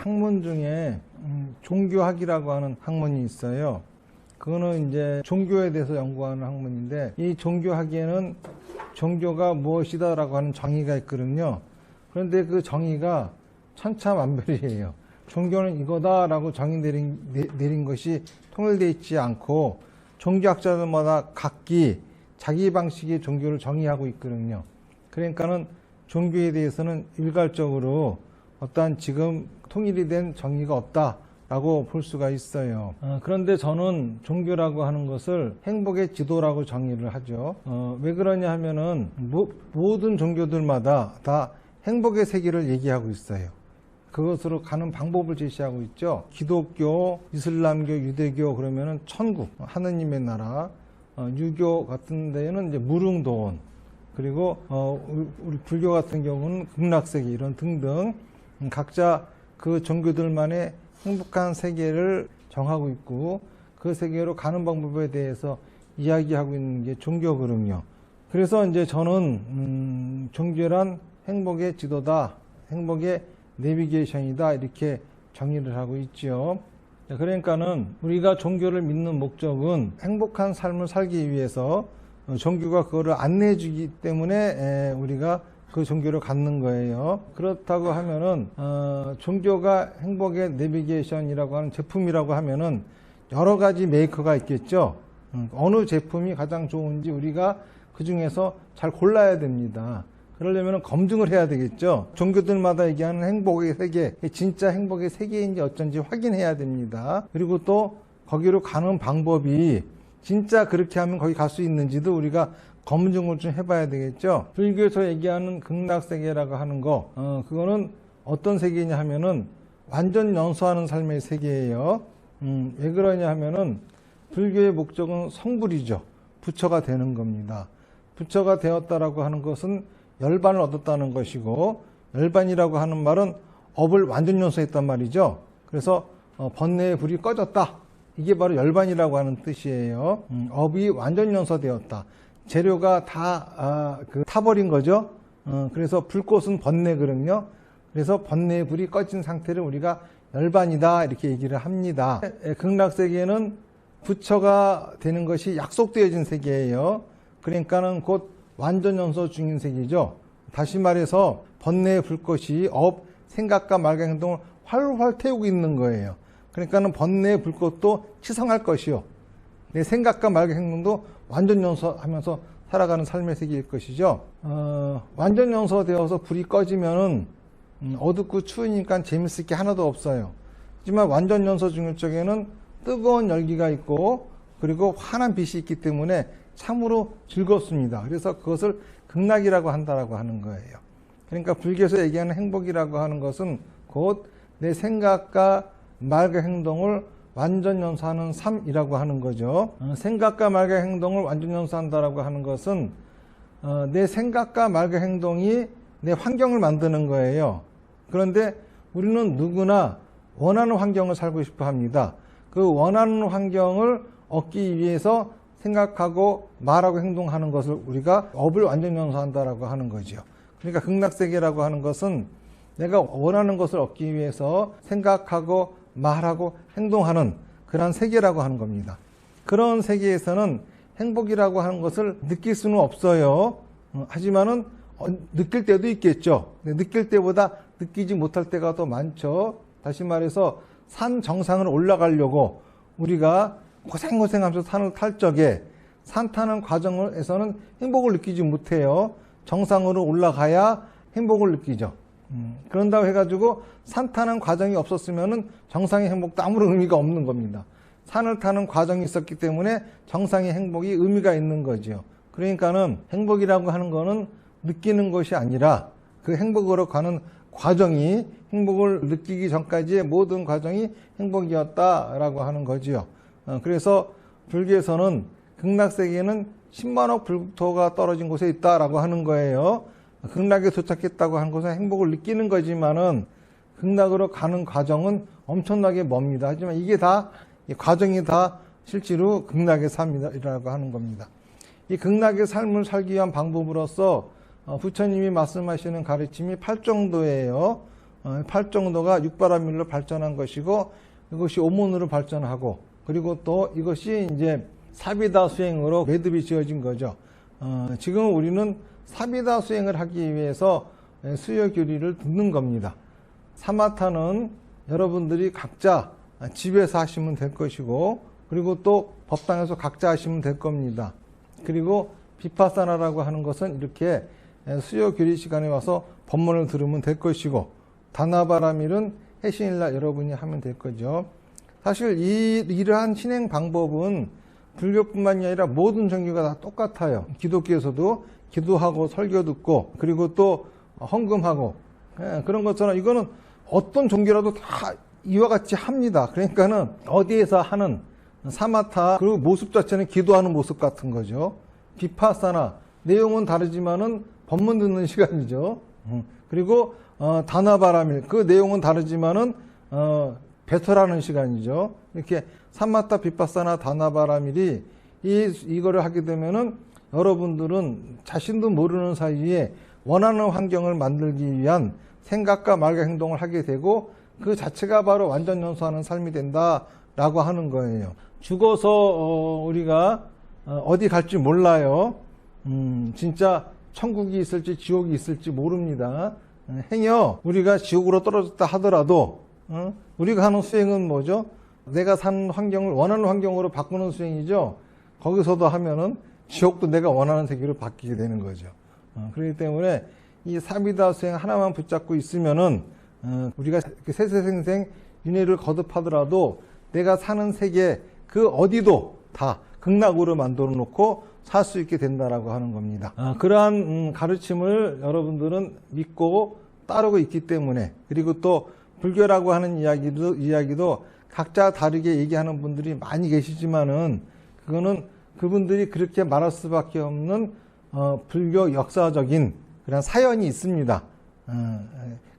학문 중에 종교학이라고 하는 학문이 있어요. 그거는 이제 종교에 대해서 연구하는 학문인데, 이 종교학에는 종교가 무엇이다라고 하는 정의가 있거든요. 그런데 그 정의가 천차만별이에요. 종교는 이거다라고 정의 내린 것이 통일되어 있지 않고, 종교학자들마다 각기 자기 방식의 종교를 정의하고 있거든요. 그러니까는 종교에 대해서는 일괄적으로 어떠한 지금 통일이 된 정의가 없다라고 볼 수가 있어요. 그런데 저는 종교라고 하는 것을 행복의 지도라고 정의를 하죠. 왜 그러냐 하면은 모든 종교들마다 다 행복의 세계를 얘기하고 있어요. 그것으로 가는 방법을 제시하고 있죠. 기독교, 이슬람교, 유대교 그러면은 천국, 하느님의 나라, 유교 같은 데에는 이제 무릉도원, 그리고 우리 불교 같은 경우는 극락세계 이런 등등 각자 그 종교들만의 행복한 세계를 정하고 있고, 그 세계로 가는 방법에 대해서 이야기하고 있는 게 종교거든요. 그래서 이제 저는 종교란 행복의 지도다, 행복의 내비게이션이다, 이렇게 정의를 하고 있죠. 그러니까는 우리가 종교를 믿는 목적은 행복한 삶을 살기 위해서 종교가 그거를 안내해 주기 때문에 우리가 그 종교를 갖는 거예요. 그렇다고 하면은 종교가 행복의 내비게이션이라고 하는 제품이라고 하면은 여러 가지 메이커가 있겠죠. 어느 제품이 가장 좋은지 우리가 그 중에서 잘 골라야 됩니다. 그러려면 검증을 해야 되겠죠. 종교들마다 얘기하는 행복의 세계, 진짜 행복의 세계인지 어쩐지 확인해야 됩니다. 그리고 또 거기로 가는 방법이 진짜 그렇게 하면 거기 갈 수 있는지도 우리가 검증을 좀 해봐야 되겠죠. 불교에서 얘기하는 극락세계라고 하는 거, 그거는 어떤 세계냐 하면은 완전 연소하는 삶의 세계예요. 왜 그러냐 하면은 불교의 목적은 성불이죠. 부처가 되는 겁니다. 부처가 되었다라고 하는 것은 열반을 얻었다는 것이고, 열반이라고 하는 말은 업을 완전 연소했단 말이죠. 그래서 번뇌의 불이 꺼졌다, 이게 바로 열반이라고 하는 뜻이에요. 업이 완전 연소되었다, 재료가 다 타버린 거죠. 그래서 불꽃은 번뇌거든요. 그래서 번뇌의 불이 꺼진 상태를 우리가 열반이다, 이렇게 얘기를 합니다. 극락세계는 부처가 되는 것이 약속되어진 세계예요. 그러니까는 곧 완전 연소 중인 세계죠. 다시 말해서 번뇌의 불꽃이 업, 생각과 말과 행동을 활활 태우고 있는 거예요. 그러니까는 번뇌의 불꽃도 치성할 것이요, 내 생각과 말과 행동도 완전 연소하면서 살아가는 삶의 세계일 것이죠. 완전 연소되어서 불이 꺼지면은 어둡고 추우니까 재밌을 게 하나도 없어요. 하지만 완전 연소 중일 적에는 뜨거운 열기가 있고, 그리고 환한 빛이 있기 때문에 참으로 즐겁습니다. 그래서 그것을 극락이라고 한다라고 하는 거예요. 그러니까 불교에서 얘기하는 행복이라고 하는 것은 곧 내 생각과 말과 행동을 완전 연소하는 삶이라고 하는 거죠. 생각과 말과 행동을 완전 연소한다라고 하는 것은 내 생각과 말과 행동이 내 환경을 만드는 거예요. 그런데 우리는 누구나 원하는 환경을 살고 싶어 합니다. 그 원하는 환경을 얻기 위해서 생각하고 말하고 행동하는 것을 우리가 업을 완전 연소한다라고 하는 거죠. 그러니까 극락세계라고 하는 것은 내가 원하는 것을 얻기 위해서 생각하고 말하고 행동하는 그런 세계라고 하는 겁니다. 그런 세계에서는 행복이라고 하는 것을 느낄 수는 없어요. 하지만은 느낄 때도 있겠죠. 느낄 때보다 느끼지 못할 때가 더 많죠. 다시 말해서 산 정상을 올라가려고 우리가 고생하면서 산을 탈 적에 산 타는 과정에서는 행복을 느끼지 못해요. 정상으로 올라가야 행복을 느끼죠. 그런다고 해가지고 산 타는 과정이 없었으면은 정상의 행복도 아무런 의미가 없는 겁니다. 산을 타는 과정이 있었기 때문에 정상의 행복이 의미가 있는 거죠. 그러니까는 행복이라고 하는 거는 느끼는 것이 아니라 그 행복으로 가는 과정이, 행복을 느끼기 전까지의 모든 과정이 행복이었다라고 하는 거지요. 그래서 불교에서는 극락세계는 10만억 불토가 떨어진 곳에 있다라고 하는 거예요. 극락에 도착했다고 하는 것은 행복을 느끼는 거지만은 극락으로 가는 과정은 엄청나게 멉니다. 하지만 이게 다, 이 과정이 다 실제로 극락의 삶이라고 하는 겁니다. 이 극락의 삶을 살기 위한 방법으로서 부처님이 말씀하시는 가르침이 8정도예요. 팔 정도가 육바라밀로 발전한 것이고 이것이 오문으로 발전하고 그리고 또 이것이 이제 사비다 수행으로 매듭이 지어진 거죠. 지금 우리는 사비다 수행을 하기 위해서 수요 교리를 듣는 겁니다. 사마타는 여러분들이 각자 집에서 하시면 될 것이고 그리고 또 법당에서 각자 하시면 될 겁니다. 그리고 비파사나라고 하는 것은 이렇게 수요 교리 시간에 와서 법문을 들으면 될 것이고 다나바라밀은 해신일날 여러분이 하면 될 거죠. 사실 이러한 진행 방법은 불교뿐만이 아니라 모든 종교가 다 똑같아요. 기독교에서도 기도하고 설교 듣고 그리고 또 헌금하고 그런 것처럼 이거는 어떤 종교라도 다 이와 같이 합니다. 그러니까는 어디에서 하는 사마타 그리고 모습 자체는 기도하는 모습 같은 거죠. 비파사나 내용은 다르지만은 법문 듣는 시간이죠. 그리고 다나바라밀 그 내용은 다르지만은 배설하는 시간이죠. 이렇게 사마타 비파사나 다나바라밀이 이거를 하게 되면은 여러분들은 자신도 모르는 사이에 원하는 환경을 만들기 위한 생각과 말과 행동을 하게 되고 그 자체가 바로 완전 연수하는 삶이 된다라고 하는 거예요. 죽어서 우리가 어디 갈지 몰라요. 진짜 천국이 있을지 지옥이 있을지 모릅니다. 행여 우리가 지옥으로 떨어졌다 하더라도 우리가 하는 수행은 뭐죠? 내가 사는 환경을 원하는 환경으로 바꾸는 수행이죠. 거기서도 하면은 지옥도 내가 원하는 세계로 바뀌게 되는 거죠. 그렇기 때문에 이 사비다 수행 하나만 붙잡고 있으면은 우리가 세세생생 윤회를 거듭하더라도 내가 사는 세계 그 어디도 다 극락으로 만들어 놓고 살 수 있게 된다라고 하는 겁니다. 그러한 가르침을 여러분들은 믿고 따르고 있기 때문에 그리고 또 불교라고 하는 이야기도 각자 다르게 얘기하는 분들이 많이 계시지만은 그거는 그분들이 그렇게 말할 수밖에 없는 불교 역사적인 그런 사연이 있습니다.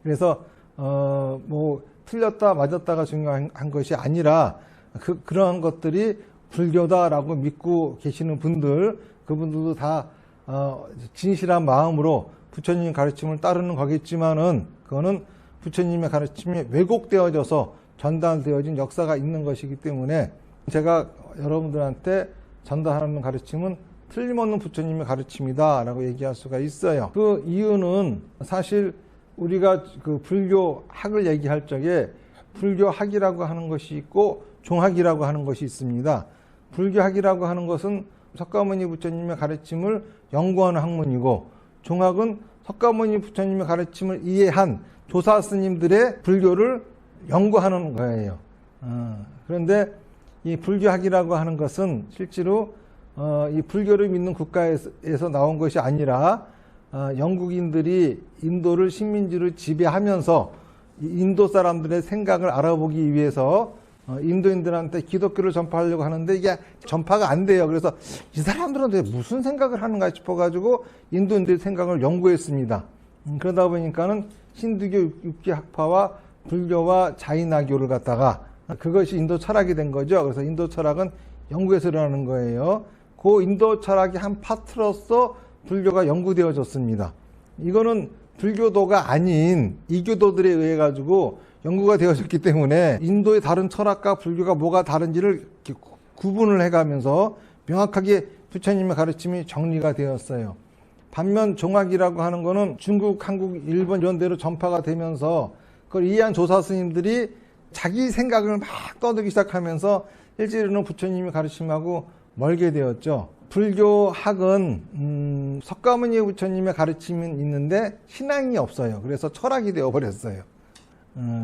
그래서 뭐 틀렸다 맞았다가 중요한 것이 아니라 그러한 것들이 불교다라고 믿고 계시는 분들 그분들도 다 진실한 마음으로 부처님 가르침을 따르는 거겠지만은 그거는 부처님의 가르침이 왜곡되어져서 전달되어진 역사가 있는 것이기 때문에 제가 여러분들한테 전달하는 가르침은 틀림없는 부처님의 가르침이다 라고 얘기할 수가 있어요. 그 이유는 사실 우리가 그 불교학을 얘기할 적에 불교학이라고 하는 것이 있고 종학이라고 하는 것이 있습니다. 불교학이라고 하는 것은 석가모니 부처님의 가르침을 연구하는 학문이고 종학은 석가모니 부처님의 가르침을 이해한 조사 스님들의 불교를 연구하는 거예요. 그런데 이 불교학이라고 하는 것은 실제로 이 불교를 믿는 국가에서 나온 것이 아니라 영국인들이 인도를 식민지로 지배하면서 인도 사람들의 생각을 알아보기 위해서 인도인들한테 기독교를 전파하려고 하는데 이게 전파가 안 돼요. 그래서 이 사람들은 왜 무슨 생각을 하는가 싶어가지고 인도인들의 생각을 연구했습니다. 그러다 보니까는 힌두교 육기학파와 불교와 자이나교를 갖다가 그것이 인도 철학이 된 거죠. 그래서 인도 철학은 영국에서 일어나는 거예요. 그 인도 철학이 한 파트로서 불교가 연구되어졌습니다. 이거는 불교도가 아닌 이교도들에 의해 가지고 연구가 되어졌기 때문에 인도의 다른 철학과 불교가 뭐가 다른지를 구분을 해가면서 명확하게 부처님의 가르침이 정리가 되었어요. 반면 종학이라고 하는 거는 중국, 한국, 일본 이런 데로 전파가 되면서 그걸 이해한 조사 스님들이 자기 생각을 막 떠들기 시작하면서 실제로는 부처님의 가르침하고 멀게 되었죠. 불교학은 석가모니 부처님의 가르침은 있는데 신앙이 없어요. 그래서 철학이 되어버렸어요.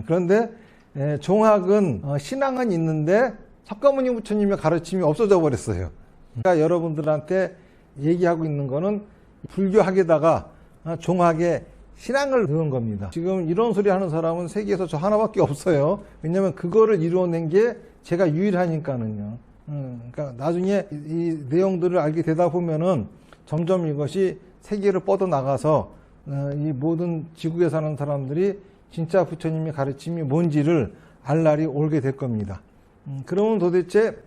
그런데 종학은 신앙은 있는데 석가모니 부처님의 가르침이 없어져 버렸어요. 그러니까 여러분들한테 얘기하고 있는 거는 불교학에다가 종학에 신앙을 넣은 겁니다. 지금 이런 소리 하는 사람은 세계에서 저 하나밖에 없어요. 왜냐하면 그거를 이루어낸 게 제가 유일하니까는요. 그러니까 나중에 이 내용들을 알게 되다 보면은 점점 이것이 세계를 뻗어나가서 이 모든 지구에 사는 사람들이 진짜 부처님의 가르침이 뭔지를 알 날이 오게 될 겁니다. 그러면 도대체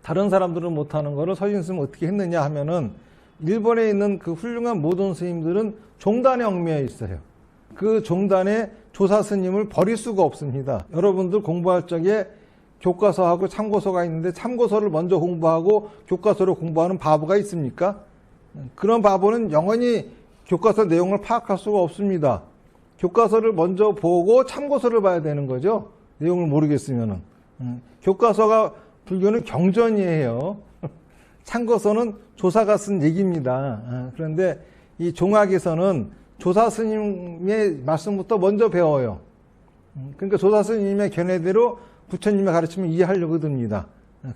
다른 사람들은 못하는 거를 서진스님은 어떻게 했느냐 하면은 일본에 있는 그 훌륭한 모든 스님들은 종단에 얽매여 있어요. 그 종단의 조사 스님을 버릴 수가 없습니다. 여러분들 공부할 적에 교과서하고 참고서가 있는데 참고서를 먼저 공부하고 교과서를 공부하는 바보가 있습니까? 그런 바보는 영원히 교과서 내용을 파악할 수가 없습니다. 교과서를 먼저 보고 참고서를 봐야 되는 거죠. 내용을 모르겠으면은. 교과서가 불교는 경전이에요. 참고서는 조사가 쓴 얘기입니다. 그런데 이 종학에서는 조사 스님의 말씀부터 먼저 배워요. 그러니까 조사 스님의 견해대로 부처님의 가르침을 이해하려고 듭니다.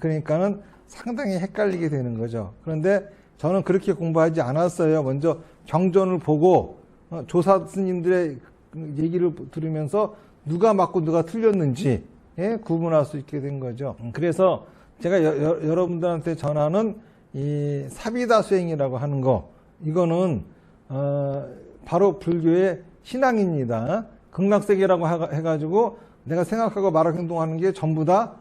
그러니까는 상당히 헷갈리게 되는 거죠. 그런데 저는 그렇게 공부하지 않았어요. 먼저 경전을 보고 조사 스님들의 얘기를 들으면서 누가 맞고 누가 틀렸는지 구분할 수 있게 된 거죠. 그래서 제가 여러분들한테 전하는 이 사비다 수행이라고 하는 거, 이거는 바로 불교의 신앙입니다. 극락세계라고 해가지고 내가 생각하고 말하고 행동하는 게 전부 다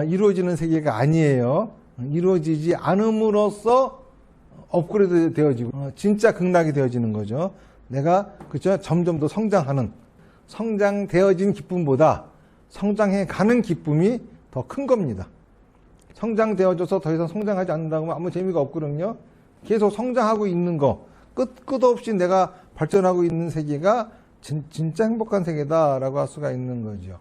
이루어지는 세계가 아니에요. 이루어지지 않음으로써 업그레이드 되어지고 진짜 극락이 되어지는 거죠. 내가 그죠? 점점 더 성장하는, 성장되어진 기쁨보다 성장해 가는 기쁨이 더 큰 겁니다. 성장되어져서 더 이상 성장하지 않는다고 하면 아무 재미가 없거든요. 계속 성장하고 있는 거, 끝없이 내가 발전하고 있는 세계가 진짜 행복한 세계다라고 할 수가 있는 거죠.